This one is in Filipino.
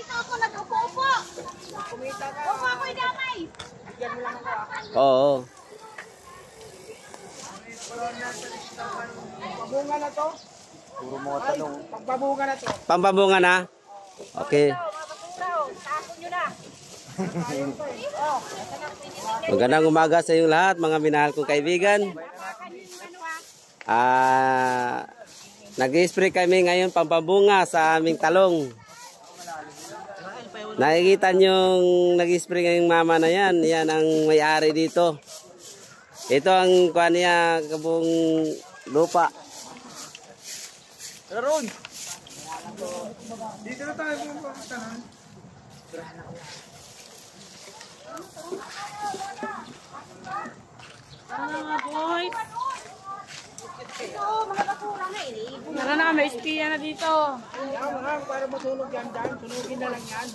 dito ako nag-upo-upo. Kumita ka. Upo ako'y damay. Bigyan mo lang ako. Oo. Pabunga na to. Puro mga tanong. Pagbabunga na to. Pampabunga na? Okay. Takot nyo na. Magandang umaga sa inyong lahat, mga minahal kong kaibigan. Nag-spray kami ngayon pampabunga sa aming talong. Nakikita nyo nag-spray ngayong mama na yan. Yan ang may-ari dito. Ito ang kuha niya kabung lupa. Ron! Dito na tayo pumunta na. Mga boy. Ito, mga bakura na eh. Tara na, may espiya na dito. Para masunog yan dyan. Sunugin na lang yan.